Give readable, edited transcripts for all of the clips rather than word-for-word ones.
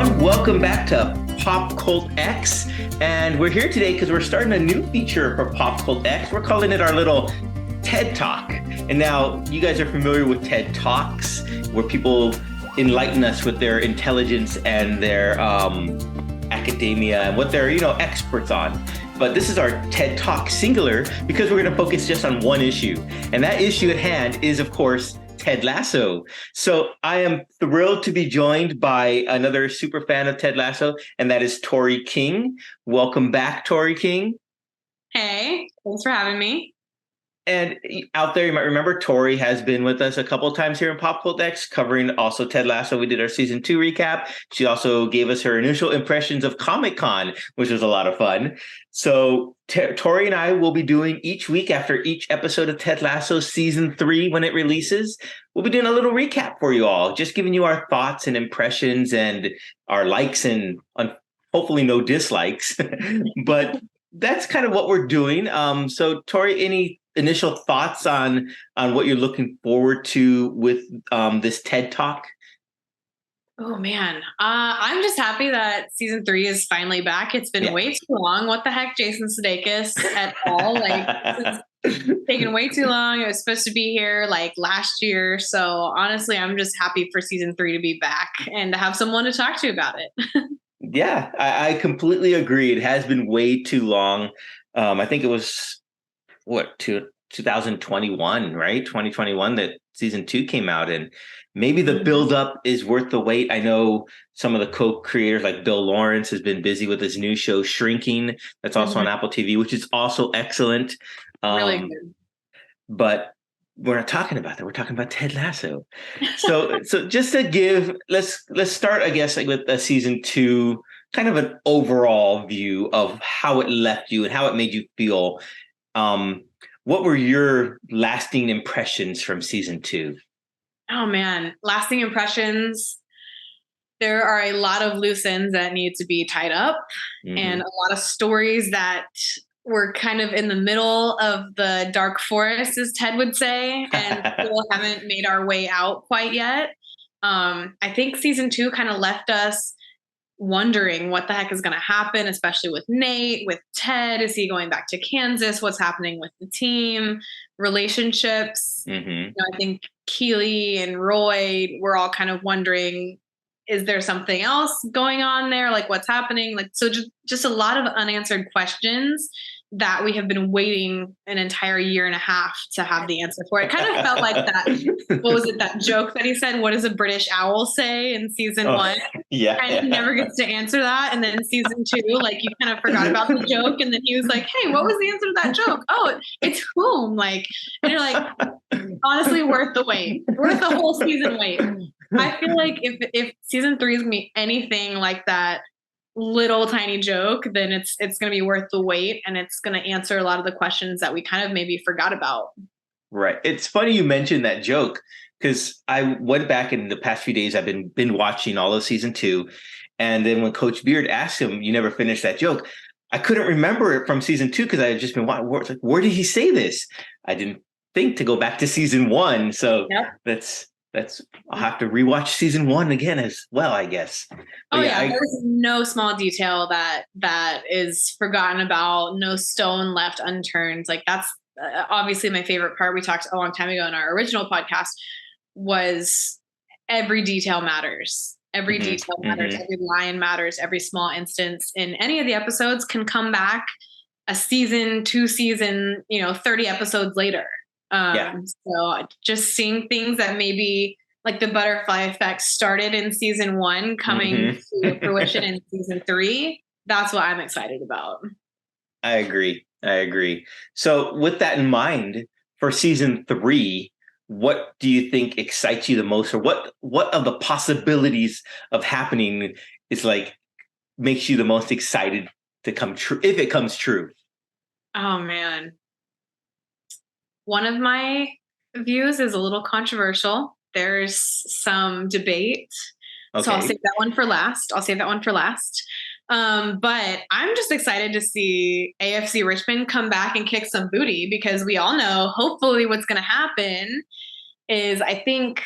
everyone. Welcome back to PopCultX. And we're here today because we're starting a new feature for PopCultX. We're calling it our little TED Talk. And now you guys are familiar with TED Talks, where people enlighten us with their intelligence and their academia and what they're, experts on. But this is our TED Talk singular because we're going to focus just on one issue. And that issue at hand is, of course, Ted Lasso. So I am thrilled to be joined by another super fan of Ted Lasso, and that is Tori King. Welcome back, Tori King. Hey, thanks for having me. And out there, you might remember Tori has been with us a couple of times here in PopCultX, covering also Ted Lasso. We did our season 2 recap. She also gave us her initial impressions of Comic-Con, which was a lot of fun. So Tori and I will be doing each week after each episode of Ted Lasso season 3 when it releases. We'll be doing a little recap for you all, just giving you our thoughts and impressions and our likes and hopefully no dislikes. But that's kind of what we're doing. So Tori, any initial thoughts on what you're looking forward to with this TED Talk? Oh man, I'm just happy that season 3 is finally back. It's been way too long. What the heck, Jason Sudeikis at all? It's taken way too long. It was supposed to be here last year. So honestly, I'm just happy for season 3 to be back and to have someone to talk to about it. Yeah, I completely agree. It has been way too long. I think it was 2021, right? 2021 that season 2 came out, and maybe the buildup is worth the wait. I know some of the co-creators like Bill Lawrence has been busy with his new show Shrinking. That's also on Apple TV, which is also excellent. Really good. But we're not talking about that. We're talking about Ted Lasso. So just to give, let's start, I guess, with the season 2, kind of an overall view of how it left you and how it made you feel. What were your lasting impressions from season 2? Oh man, lasting impressions. There are a lot of loose ends that need to be tied up, and a lot of stories that were kind of in the middle of the dark forest, as Ted would say, and still haven't made our way out quite yet. I think season 2 kind of left us wondering what the heck is going to happen, especially with Nate, with Ted. Is he going back to Kansas? What's happening with the team, relationships? I think Keely and Roy were all kind of wondering, is there something else going on there? What's happening? So just a lot of unanswered questions that we have been waiting an entire year and a half to have the answer for. It kind of felt like that. What was it? That joke that he said, what does a British owl say in season 1? Yeah. And he never gets to answer that. And then season 2, you kind of forgot about the joke. And then he was like, hey, what was the answer to that joke? Oh, it's whom? And you're like, honestly, worth the wait. Worth the whole season wait. I feel like if season 3 is going to be anything like that little tiny joke, then it's going to be worth the wait, and it's going to answer a lot of the questions that we kind of maybe forgot about. Right. It's funny you mentioned that joke, because I went back in the past few days. I've been watching all of season 2, and then when Coach Beard asked him, "You never finished that joke," I couldn't remember it from season 2 because I had just been watching. Where did he say this? I didn't think to go back to season 1, so that's. I'll have to rewatch season 1 again as well, I guess. But there's no small detail that is forgotten about, no stone left unturned. That's obviously my favorite part. We talked a long time ago in our original podcast was every detail matters. Every detail matters. Every line matters. Every small instance in any of the episodes can come back a season, 2 season, 30 episodes later. So just seeing things that maybe the butterfly effect started in season 1 coming to fruition in season 3, that's what I'm excited about. I agree. So with that in mind, for season 3, what do you think excites you the most, or what of the possibilities of happening is makes you the most excited to come true, if it comes true? Oh man. One of my views is a little controversial. There's some debate. Okay. So I'll save that one for last. But I'm just excited to see AFC Richmond come back and kick some booty, because we all know hopefully what's going to happen is, I think,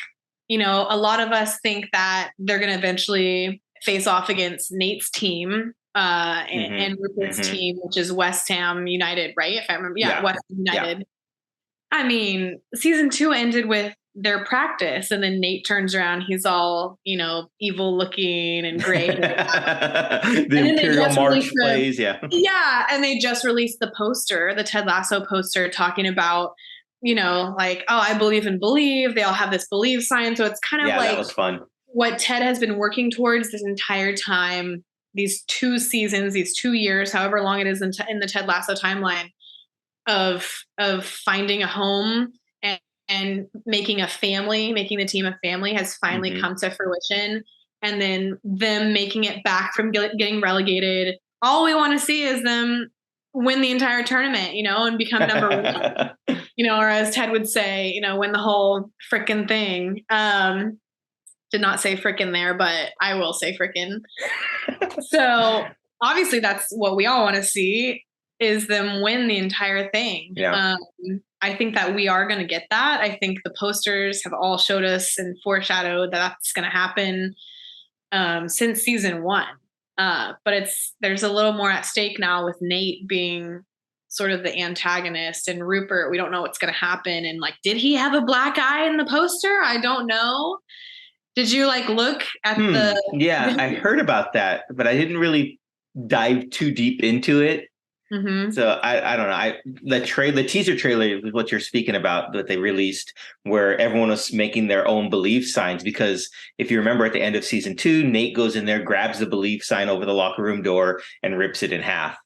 a lot of us think that they're going to eventually face off against Nate's team and Rupert's team, which is West Ham United, right? If I remember, West Ham United. I mean, season 2 ended with their practice, and then Nate turns around. He's all, evil looking and gray. The Imperial March plays, Yeah, and they just released the poster, the Ted Lasso poster, talking about, like, oh, I believe and believe. They all have this believe sign. So it's kind of like that was fun. What Ted has been working towards this entire time, these 2 seasons, these 2 years, however long it is in the Ted Lasso timeline of finding a home and making a family, making the team a family has finally come to fruition. And then them making it back from getting relegated. All we want to see is them win the entire tournament, and become number 1, or as Ted would say, win the whole frickin' thing. Did not say frickin' there, but I will say frickin'. So obviously that's what we all want to see, is them win the entire thing. Yeah. I think that we are going to get that. I think the posters have all showed us and foreshadowed that that's going to happen since season 1. But there's a little more at stake now with Nate being sort of the antagonist, and Rupert, we don't know what's going to happen. And like, did he have a black eye in the poster? I don't know. Did you look at the? Yeah, I heard about that, but I didn't really dive too deep into it. So I don't know. The teaser trailer is what you're speaking about that they released, where everyone was making their own belief signs. Because if you remember, at the end of season 2, Nate goes in there, grabs the belief sign over the locker room door, and rips it in half.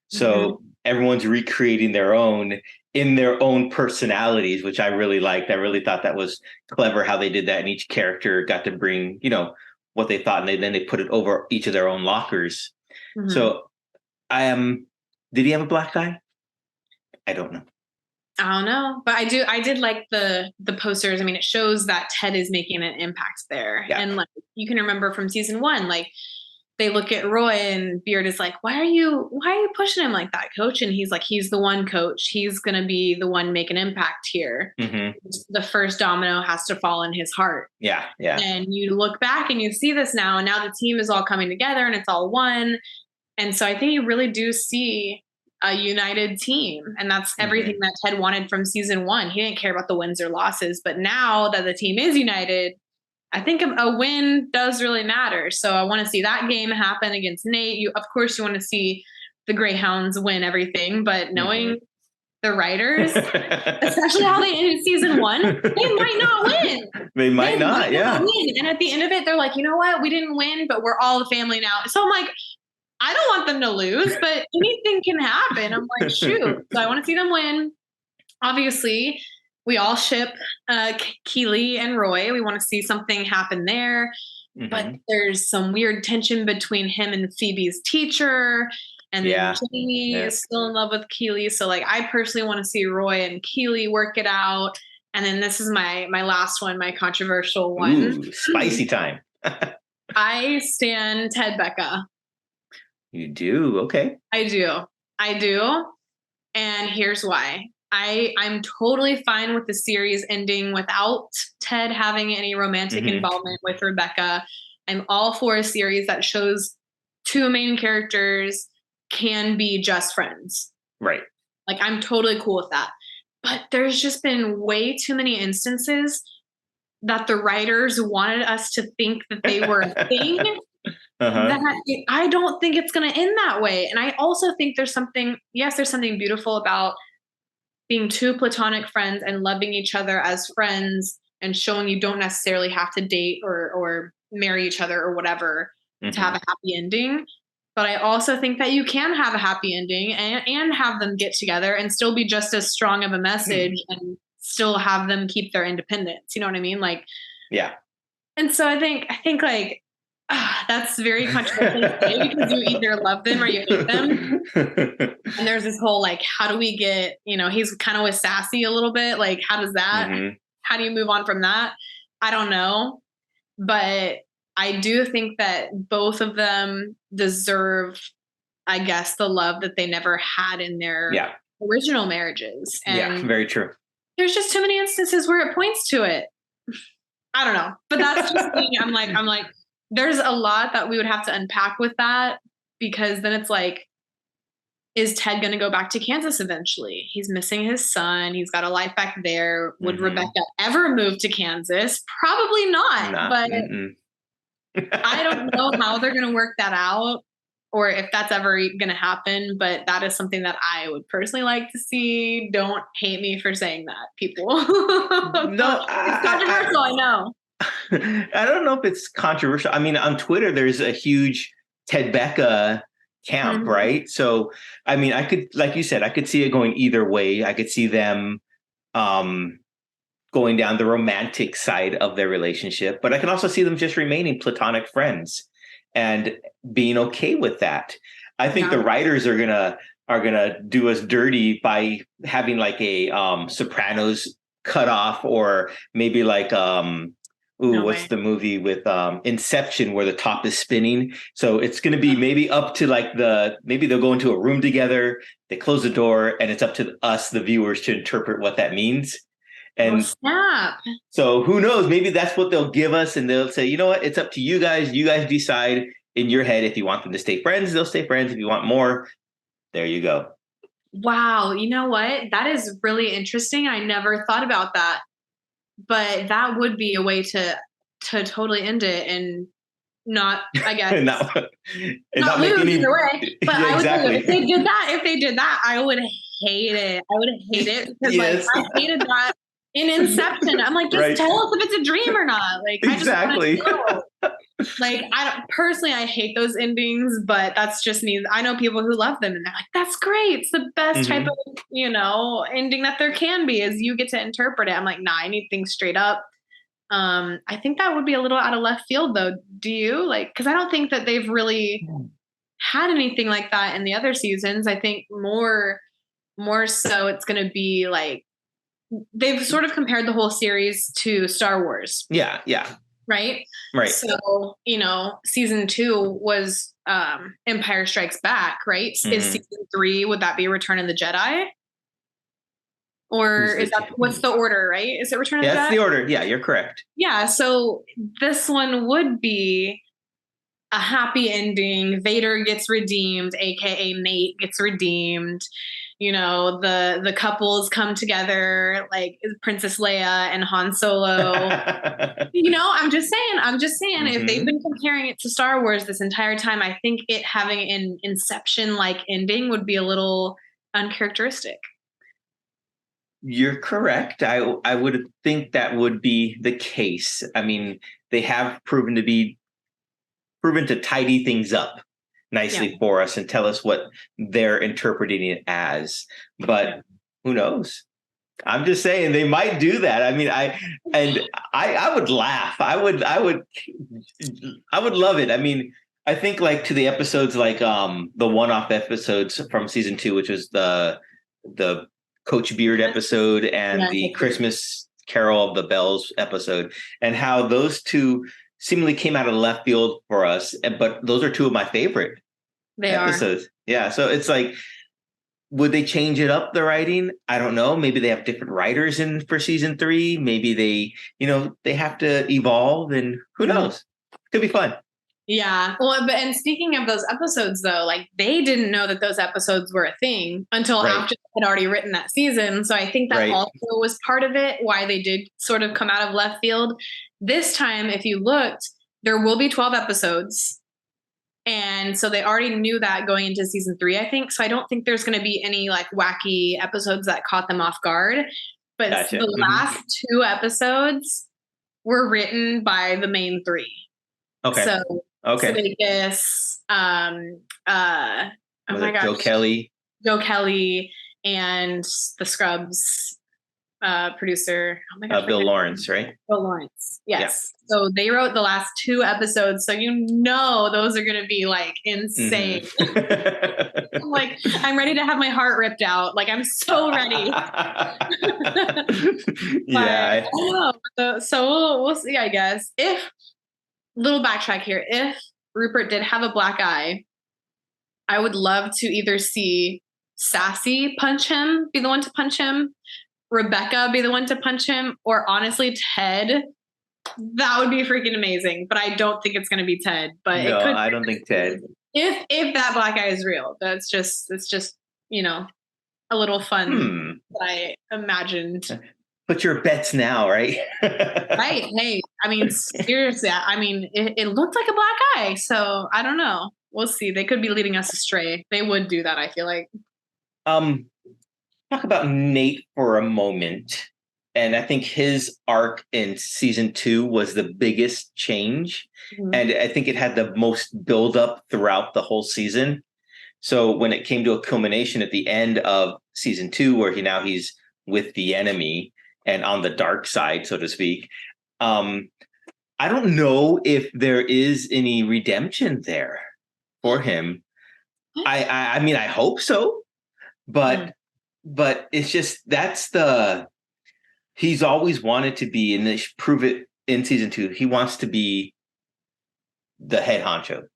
So everyone's recreating their own in their own personalities, which I really liked. I really thought that was clever how they did that, and each character got to bring what they thought, and then they put it over each of their own lockers. So did he have a black eye? I don't know. I don't know, but I did like the posters. I mean, it shows that Ted is making an impact there. Yeah. And you can remember from season 1, they look at Roy and Beard is like, why are you pushing him like that, coach? And he's like, he's the one, coach. He's going to be the one make an impact here. The first domino has to fall in his heart. Yeah. Yeah. And you look back and you see this now, and now the team is all coming together and it's all one. And so I think you really do see a united team. And that's everything that Ted wanted from season 1. He didn't care about the wins or losses. But now that the team is united, I think a win does really matter. So I want to see that game happen against Nate. Of course, you want to see the Greyhounds win everything. But knowing the writers, especially how they ended season 1, they might not win. They might not win. And at the end of it, they're like, you know what? We didn't win, but we're all a family now. So I'm like, I don't want them to lose, but anything can happen. I'm like, shoot. So I want to see them win. Obviously, we all ship Keeley and Roy. We want to see something happen there. But there's some weird tension between him and Phoebe's teacher. And then Jamie is still in love with Keeley. So I personally want to see Roy and Keeley work it out. And then this is my last one, my controversial one. Ooh, spicy time. I stand Ted Becca. You do? Okay. I do. And here's why. I'm totally fine with the series ending without Ted having any romantic involvement with Rebecca. I'm all for a series that shows 2 main characters can be just friends. Right. I'm totally cool with that. But there's just been way too many instances that the writers wanted us to think that they were a thing. That I don't think it's going to end that way. And I also think there's something beautiful about being 2 platonic friends and loving each other as friends and showing you don't necessarily have to date or marry each other or whatever to have a happy ending. But I also think that you can have a happy ending and have them get together and still be just as strong of a message and still have them keep their independence. You know what I mean? Yeah. And so I think that's very controversial to say because you either love them or you hate them. And there's this whole how do we get, he's kind of with Sassy a little bit. How does that, how do you move on from that? I don't know. But I do think that both of them deserve, I guess, the love that they never had in their original marriages. And very true. There's just too many instances where it points to it. I don't know. But that's just me. I'm like, there's a lot that we would have to unpack with that, because then it's like, is Ted going to go back to Kansas eventually? He's missing his son. He's got a life back there. Would Rebecca ever move to Kansas? Probably not. But I don't know how they're going to work that out, or if that's ever going to happen. But that is something that I would personally like to see. Don't hate me for saying that, people. No, it's controversial, I know. I don't know if it's controversial. I mean, on Twitter, there's a huge Ted Becca camp, right? So, I mean, I could, like you said, I could see it going either way. I could see them going down the romantic side of their relationship, but I can also see them just remaining platonic friends and being okay with that. I think the writers are gonna do us dirty by having like a Sopranos cutoff, or maybe like what's the movie with Inception where the top is spinning? So it's going to be maybe up to like maybe they'll go into a room together, they close the door, and it's up to us, the viewers, to interpret what that means. And so who knows? Maybe that's what they'll give us, and they'll say, you know what? It's up to you guys. You guys decide in your head if you want them to stay friends, they'll stay friends. If you want more, there you go. Wow. You know what? That is really interesting. I never thought about that. But that would be a way to totally end it and not, I guess, not lose either way. But I would say, if they did that, I would hate it. I would hate it because like I hated that in Inception. I'm like, just tell us if it's a dream or not. Like, I just want to know. Like, I hate those endings, but that's just me. I know people who love them and they're like, that's great. It's the best type of, ending that there can be, is you get to interpret it. I'm like, nah, I need things straight up. I think that would be a little out of left field though. Do you cause I don't think that they've really had anything like that in the other seasons. I think more so it's going to be like, they've sort of compared the whole series to Star Wars. Yeah. Yeah. Right. So, season 2 was Empire Strikes Back, right? Is season 3, would that be Return of the Jedi? Or what's the order, right? Is it Return of the Jedi? That's the order. Yeah, you're correct. Yeah. So this one would be a happy ending. Vader gets redeemed, aka Nate gets redeemed. The couples come together, like Princess Leia and Han Solo. I'm just saying, if they've been comparing it to Star Wars this entire time, I think it having an Inception-like ending would be a little uncharacteristic. You're correct. I would think that would be the case. I mean, they have proven to tidy things up nicely for us and tell us what they're interpreting it as. But who knows? I'm just saying they might do that. I mean, I would laugh. I would love it. I mean, I think like to the episodes like the one-off episodes from season 2, which was the Coach Beard episode and the Christmas Carol of the Bells episode, and how those two seemingly came out of left field for us, but those are two of my favorite episodes. Yeah, so it's like, would they change it up, the writing? I don't know. Maybe they have different writers in for season 3. Maybe they have to evolve, and who knows? Could be fun. Yeah. Well, and speaking of those episodes, though, like they didn't know that those episodes were a thing until after they had already written that season. So I think that also was part of it, why they did sort of come out of left field. This time, if you looked, there will be 12 episodes. And so they already knew that going into season 3, I think. So I don't think there's going to be any like wacky episodes that caught them off guard. But the last 2 episodes were written by the main 3. Okay. So Sudeikis, Joe Kelly, and the Scrubs producer. Oh my gosh, Bill Lawrence, right? Bill Lawrence. Yes. Yeah. So they wrote the last 2 episodes. So those are going to be like insane. I'm ready to have my heart ripped out. Like I'm so ready. Yeah. I don't know. So we'll see, I guess. Little backtrack here. If Rupert did have a black eye, I would love to either see Sassy be the one to punch him, Rebecca be the one to punch him, or honestly Ted That would be freaking amazing. But I don't think it's going to be Ted. But it No, could I don't think Ted. if that black guy is real. It's just a little fun that I imagined. Put your bets now, right? Right. Hey, I mean, seriously, I mean, it looked like a black guy. So I don't know. We'll see. They could be leading us astray. They would do that, I feel like. Um, talk about Nate for a moment. And I think his arc in season 2 was the biggest change. Mm-hmm. And I think it had the most buildup throughout the whole season. So when it came to a culmination at the end of season 2, where he's with the enemy and on the dark side, so to speak, I don't know if there is any redemption there for him. I mean, I hope so, but it's just he's always wanted to be, and they prove it in season 2. He wants to be the head honcho. True.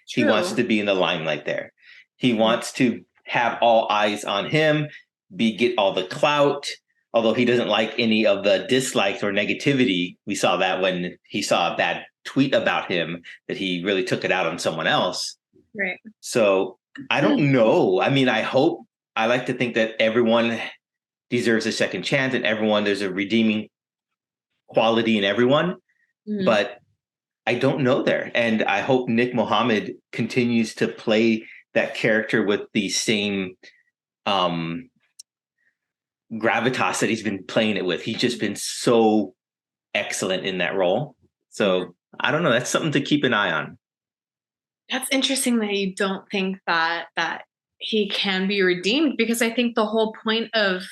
He wants to be in the limelight there. He wants to have all eyes on him, get all the clout, although he doesn't like any of the dislikes or negativity. We saw that when he saw a bad tweet about him, that he really took it out on someone else. Right. So I don't know. I mean, I like to think that everyone deserves a second chance and there's a redeeming quality in everyone, but I don't know there. And I hope Nick Mohammed continues to play that character with the same gravitas that he's been playing it with. He's just been so excellent in that role. So I don't know. That's something to keep an eye on. That's interesting that you don't think that he can be redeemed, because I think the whole point of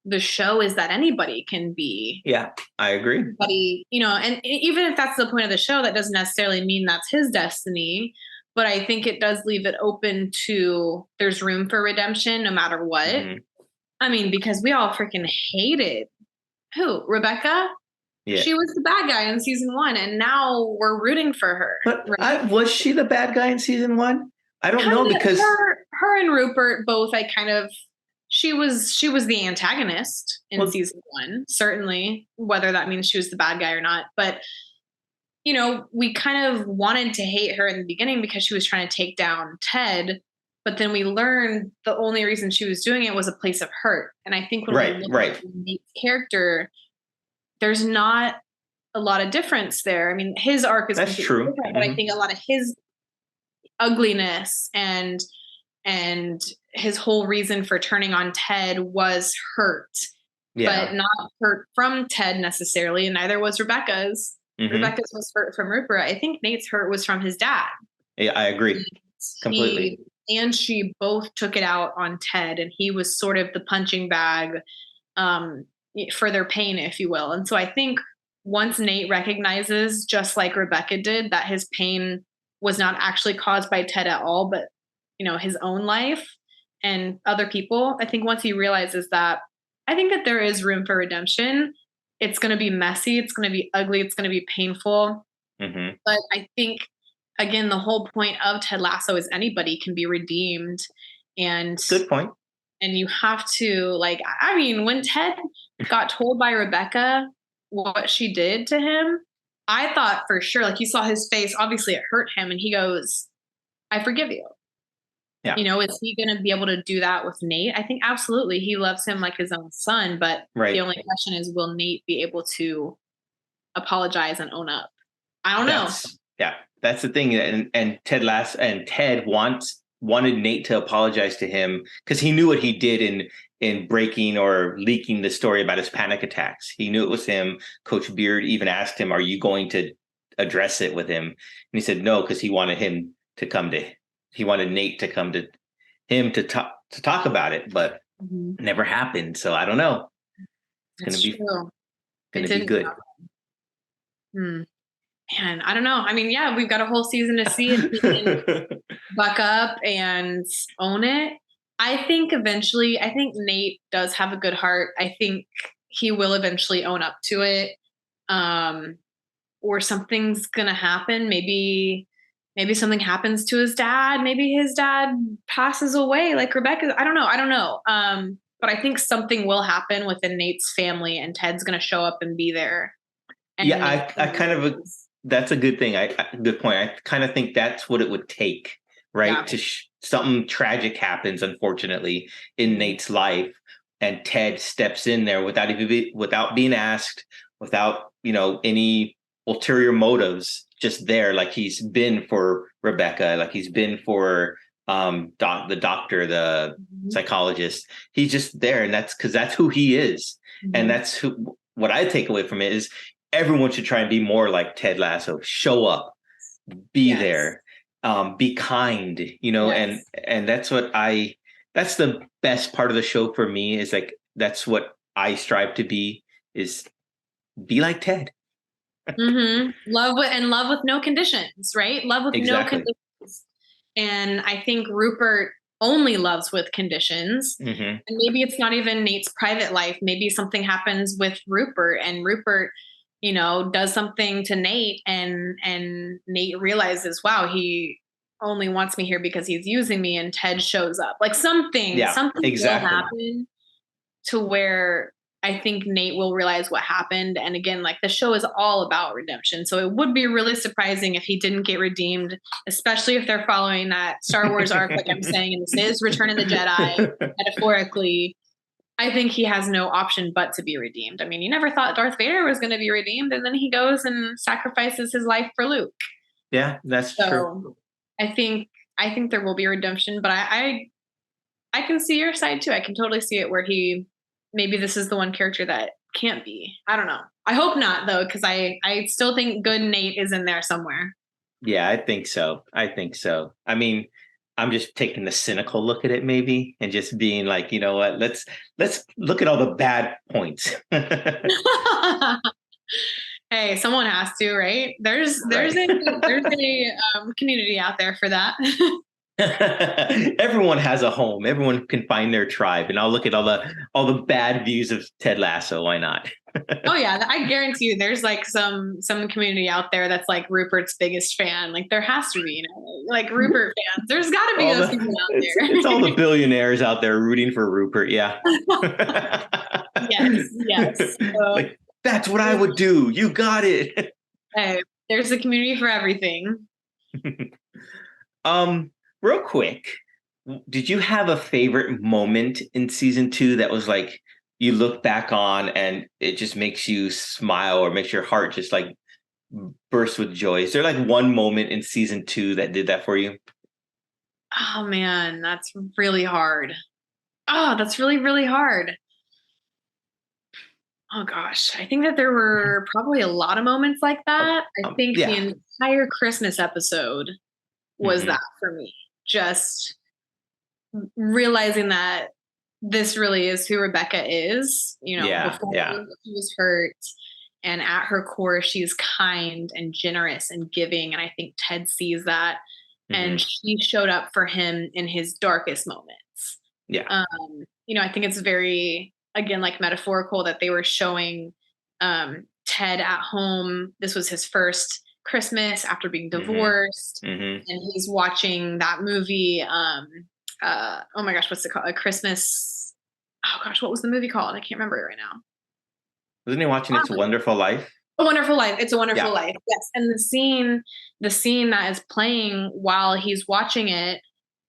the show is that anybody can be. Yeah, I agree. Anybody, and even if that's the point of the show, that doesn't necessarily mean that's his destiny. But I think it does leave it open to there's room for redemption no matter what. Mm-hmm. I mean, because we all freaking hated Rebecca? Yeah. She was the bad guy in season 1, and now we're rooting for her. But right? Was she the bad guy in season 1? I don't know, because her and Rupert both, she was the antagonist in season 1, certainly, whether that means she was the bad guy or not. But we kind of wanted to hate her in the beginning because she was trying to take down Ted. But then we learned the only reason she was doing it was a place of hurt. And I think when we look at Nate's character, there's not a lot of difference there. I mean, his arc is completely different, but I think a lot of his ugliness and his whole reason for turning on Ted was hurt, but not hurt from Ted necessarily. And neither was Rebecca's. Mm-hmm. Rebecca's was hurt from Rupert. I think Nate's hurt was from his dad. Yeah, I agree completely. He and she both took it out on Ted, and he was sort of the punching bag for their pain, if you will. And so I think once Nate recognizes, just like Rebecca did, that his pain was not actually caused by Ted at all, but his own life and other people. I think once he realizes that, I think that there is room for redemption. It's going to be messy. It's going to be ugly. It's going to be painful. Mm-hmm. But I think, again, the whole point of Ted Lasso is anybody can be redeemed. And good point. And you have to, when Ted got told by Rebecca what she did to him, I thought for sure, you saw his face, obviously it hurt him, and he goes, I forgive you. Yeah. Is he going to be able to do that with Nate? I think absolutely. He loves him like his own son, but the only question is, will Nate be able to apologize and own up? I don't know. Yeah, that's the thing. And Ted Lasso and Ted wanted Nate to apologize to him because he knew what he did in breaking or leaking the story about his panic attacks. He knew it was him. Coach Beard even asked him, "Are you going to address it with him?" And he said no, because he wanted Nate to come to him to talk about it, but it never happened. So I don't know. It's going to be good. Man, I don't know. I mean, yeah, we've got a whole season to see if he can buck up and own it. I think Nate does have a good heart. I think he will eventually own up to it. Or something's going to happen. Maybe something happens to his dad. Maybe his dad passes away like Rebecca. I don't know. But I think something will happen within Nate's family, and Ted's going to show up and be there. And Yeah, I kind of, that's a good thing. Good point. I kind of think that's what it would take, right? yeah. To something tragic happens, unfortunately, in Nate's life, and Ted steps in there without being asked, without, any ulterior motives, just there, like he's been for Rebecca, like he's been for the doctor, the psychologist. He's just there, and that's because that's who he is, and that's who. What I take away from it is everyone should try and be more like Ted Lasso. Show up, be there, be kind, and that's that's the best part of the show for me, is like, that's what I strive to be, is be like Ted. Love with no conditions, right? Love with no conditions. And I think Rupert only loves with conditions. And maybe it's not even Nate's private life. Maybe something happens with Rupert, and Rupert, does something to Nate, and Nate realizes, wow, he only wants me here because he's using me, and Ted shows up. Like something will happen to where I think Nate will realize what happened. And again, like, the show is all about redemption. So it would be really surprising if he didn't get redeemed, especially if they're following that Star Wars arc, like I'm saying, and this is Return of the Jedi, metaphorically. I think he has no option but to be redeemed. I mean, you never thought Darth Vader was going to be redeemed, and then he goes and sacrifices his life for Luke. Yeah, that's true. I think there will be redemption, but I can see your side too. I can totally see it where maybe this is the one character that can't be. I don't know. I hope not, though, because I still think good Nate is in there somewhere. Yeah, I think so. I mean, I'm just taking the cynical look at it, maybe, and just being like, you know what? Let's look at all the bad points. Hey, someone has to, right? There's a community out there for that. Everyone has a home. Everyone can find their tribe, and I'll look at all the bad views of Ted Lasso. Why not? Oh yeah, I guarantee you, there's like some community out there that's like Rupert's biggest fan. Like there has to be, like Rupert fans. There's got to be those people out there. It's all the billionaires out there rooting for Rupert. Yeah. Yes. So, like, that's what I would do. You got it. Hey, there's a community for everything. Real quick, did you have a favorite moment in season 2 that was like, you look back on and it just makes you smile, or makes your heart just like burst with joy? Is there like one moment in season 2 that did that for you? Oh man, that's really hard. Oh, that's really, really hard. Oh gosh, I think that there were probably a lot of moments like that. I think the entire Christmas episode was that for me. Just realizing that this really is who Rebecca is, before she was hurt, and at her core, she's kind and generous and giving. And I think Ted sees that, and she showed up for him in his darkest moments. Yeah. I think it's very, again, like metaphorical that they were showing Ted at home. This was his first Christmas after being divorced, and he's watching that movie. Oh my gosh, what's it called? A Christmas. Oh gosh, what was the movie called? I can't remember it right now. Wasn't he watching It's a Wonderful Life? A Wonderful Life. It's a Wonderful Life. Yes, and the scene that is playing while he's watching it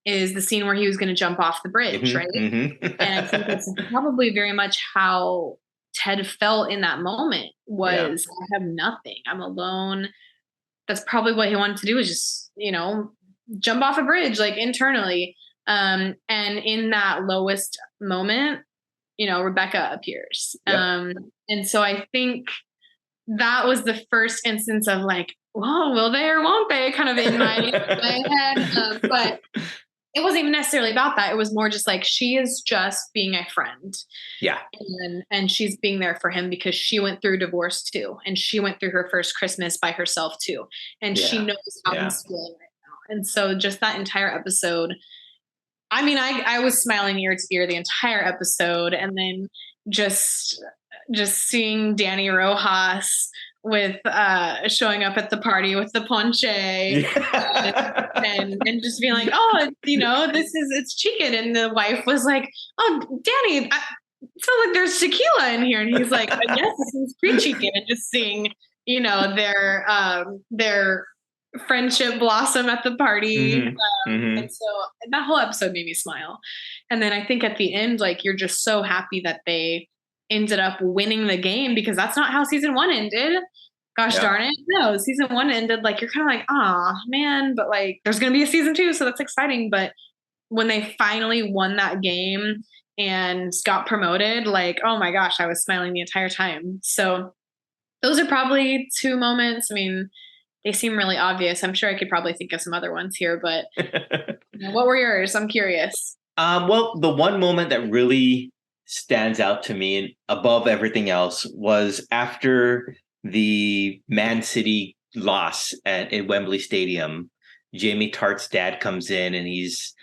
is the scene where he was going to jump off the bridge, right? And I think that's probably very much how Ted felt in that moment. Was I have nothing. I'm alone. That's probably what he wanted to do, was just, jump off a bridge, like internally. And in that lowest moment, Rebecca appears. Yep. And so I think that was the first instance of like, whoa, will they or won't they, kind of in my head. But it wasn't even necessarily about that. It was more just like, she is just being a friend. Yeah. And she's being there for him because she went through divorce too. And she went through her first Christmas by herself too. And she knows how he's feeling right now. And so just that entire episode, I mean, I was smiling ear to ear the entire episode. And then just seeing Danny Rojas with showing up at the party with the ponche and just being like, oh, it's chicken. And the wife was like, oh, Danny, I feel like there's tequila in here. And he's like, yes, this is pre-chicken. And just seeing their friendship blossom at the party. Mm-hmm. And so that whole episode made me smile. And then I think at the end, like, you're just so happy that they ended up winning the game, because that's not how season one ended. Gosh Yeah. darn it. No, season one ended like, you're kind of like, ah, man, but like, there's going to be a season two. So that's exciting. But when they finally won that game and got promoted, like, oh my gosh, I was smiling the entire time. So those are probably two moments. I mean, they seem really obvious. I'm sure I could probably think of some other ones here, but what were yours? I'm curious. Well, the one moment that really stands out to me and above everything else was after the Man City loss in Wembley Stadium. Jamie Tartt's dad comes in and he's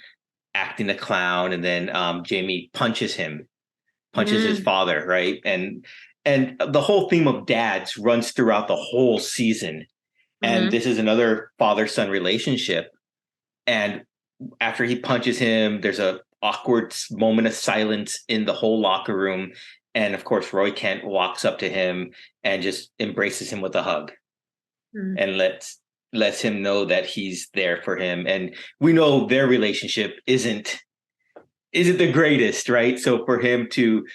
acting a clown, and then Jamie punches his father, right? And the whole theme of dads runs throughout the whole season. And this is another father-son relationship. And after he punches him, there's a awkward moment of silence in the whole locker room. And of course, Roy Kent walks up to him and just embraces him with a hug and lets him know that he's there for him. And we know their relationship isn't the greatest, right? So for him to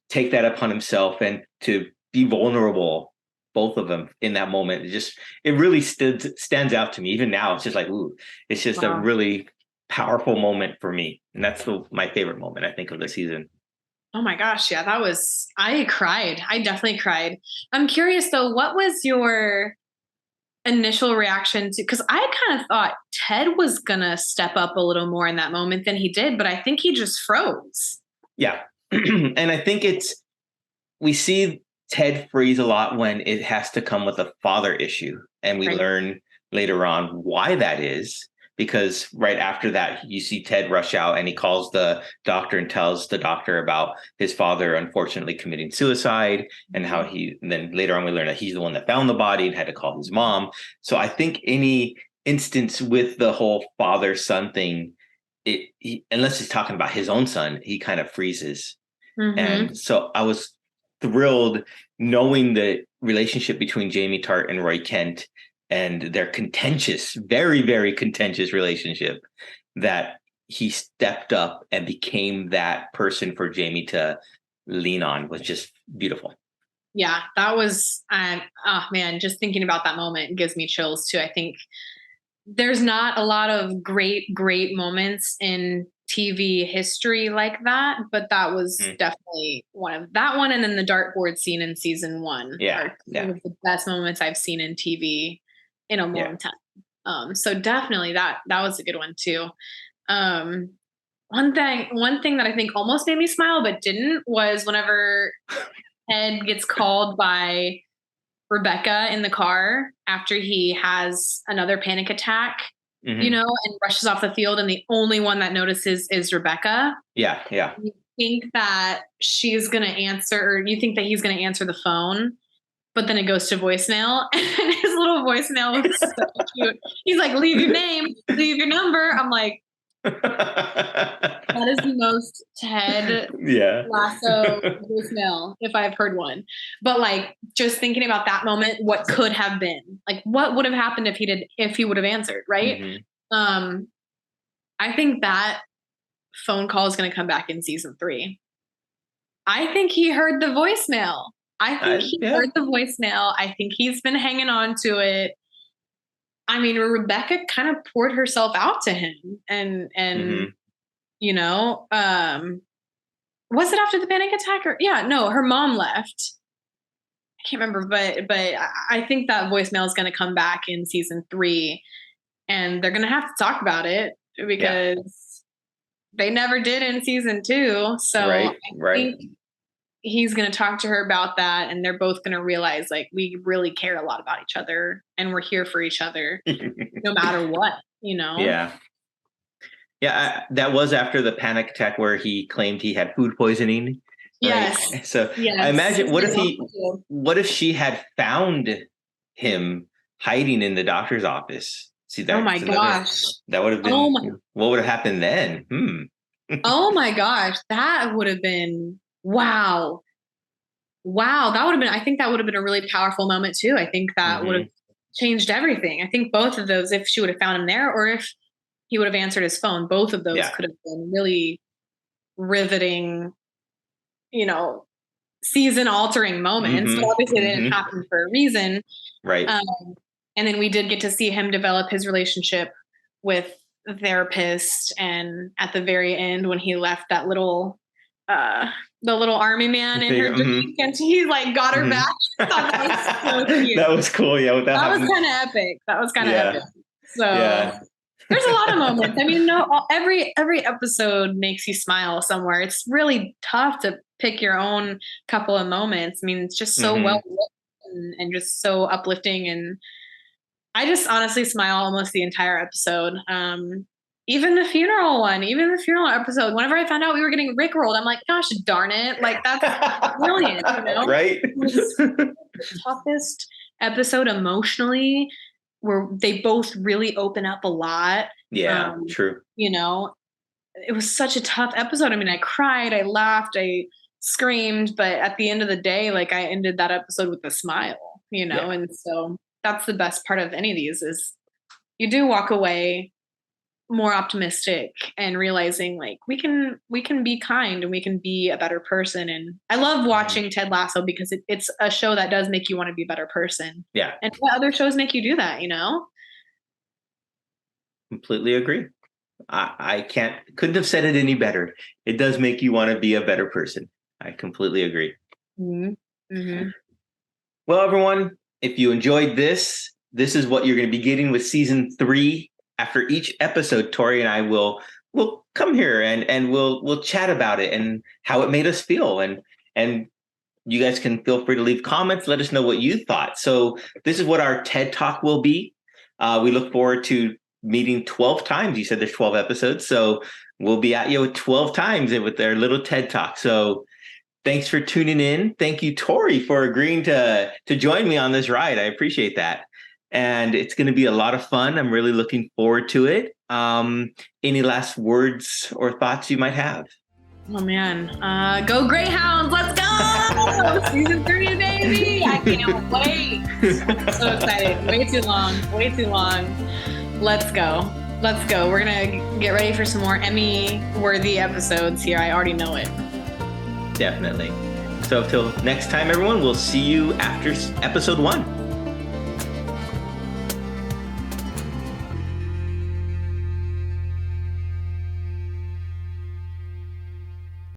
take that upon himself and to be vulnerable, both of them in that moment, it really stands out to me. Even now, it's just like, ooh, it's just a really powerful moment for me. And that's my favorite moment, I think, of the season. Oh my gosh. Yeah, I cried. I definitely cried. I'm curious though, what was your initial reaction to, because I kind of thought Ted was gonna step up a little more in that moment than he did, but I think he just froze. Yeah. And I think we see Ted freeze a lot when it has to come with a father issue. And we learn later on why that is, because right after that, you see Ted rush out and he calls the doctor and tells the doctor about his father unfortunately committing suicide, and how and then later on we learn that he's the one that found the body and had to call his mom. So I think any instance with the whole father-son thing, unless he's talking about his own son, he kind of freezes. And so I was thrilled knowing the relationship between Jamie Tartt and Roy Kent and their contentious, very, very contentious relationship, that he stepped up and became that person for Jamie to lean on, was just beautiful. Yeah, that was, oh man, just thinking about that moment gives me chills too. I think there's not a lot of great moments in TV history like that, but that was definitely one of that one. And then the dartboard scene in season one are one of the best moments I've seen in TV in a long time. So definitely that was a good one too. One thing that I think almost made me smile but didn't was whenever Ted gets called by Rebecca in the car after he has another panic attack, and rushes off the field, and the only one that notices is Rebecca. Yeah. You think that she's going to answer, or you think that he's going to answer the phone, but then it goes to voicemail, and his little voicemail was so cute. He's like, leave your name, leave your number. I'm like, that is the most Ted Lasso voicemail if I've heard one. But like, just thinking about that moment, what could have been, like, what would have happened if he would have answered, right? I think that phone call is going to come back in season 3. I think he heard the voicemail. Heard the voicemail. I think he's been hanging on to it. I mean, Rebecca kind of poured herself out to him, and was it after the panic attack, or her mom left. I can't remember, but I think that voicemail is going to come back in season 3, and they're going to have to talk about it because they never did in season 2. So I think he's going to talk to her about that, and they're both going to realize, like, we really care a lot about each other and we're here for each other no matter what, that was after the panic attack where he claimed he had food poisoning, right? So I imagine, what if she had found him hiding in the doctor's office? See, that, oh my gosh, that would have been, what would have happened then? Oh my gosh, that would have been, wow. wow, I think that would have been a really powerful moment too. I think that would have changed everything. I think both of those, if she would have found him there or if he would have answered his phone, both of those could have been really riveting, season altering moments. But obviously they didn't happen for a reason. Right. And then we did get to see him develop his relationship with the therapist. And at the very end, when he left that little, the little army man in her drink, and he like got her back. I thought that was so cute. That was cool. Yeah, that was kind of epic. So there's a lot of moments. I mean, every episode makes you smile somewhere. It's really tough to pick your own couple of moments. I mean, it's just so well written and just so uplifting. And I just honestly smile almost the entire episode. Even the funeral episode, whenever I found out we were getting rickrolled, I'm like, gosh darn it. Like, that's brilliant, Right? It was the toughest episode emotionally, where they both really open up a lot. Yeah, true. It was such a tough episode. I mean, I cried, I laughed, I screamed, but at the end of the day, like, I ended that episode with a smile, and so that's the best part of any of these is you do walk away more optimistic and realizing like we can be kind and we can be a better person. And I love watching Ted Lasso because it's a show that does make you want to be a better person. Yeah. And what other shows make you do that, Completely agree. I couldn't have said it any better. It does make you want to be a better person. I completely agree. Well, everyone, if you enjoyed this is what you're going to be getting with season 3. After each episode, Tori and I will come here and we'll chat about it and how it made us feel. And you guys can feel free to leave comments. Let us know what you thought. So this is what our TED Talk will be. We look forward to meeting 12 times. You said there's 12 episodes. So we'll be at you with 12 times with their little TED Talk. So thanks for tuning in. Thank you, Tori, for agreeing to join me on this ride. I appreciate that. And it's going to be a lot of fun. I'm really looking forward to it. Any last words or thoughts you might have? Oh, man. Go Greyhounds. Let's go. Season 3, baby. I can't wait. I'm so excited. Way too long. Let's go. We're going to get ready for some more Emmy-worthy episodes here. I already know it. Definitely. So till next time, everyone, we'll see you after episode 1.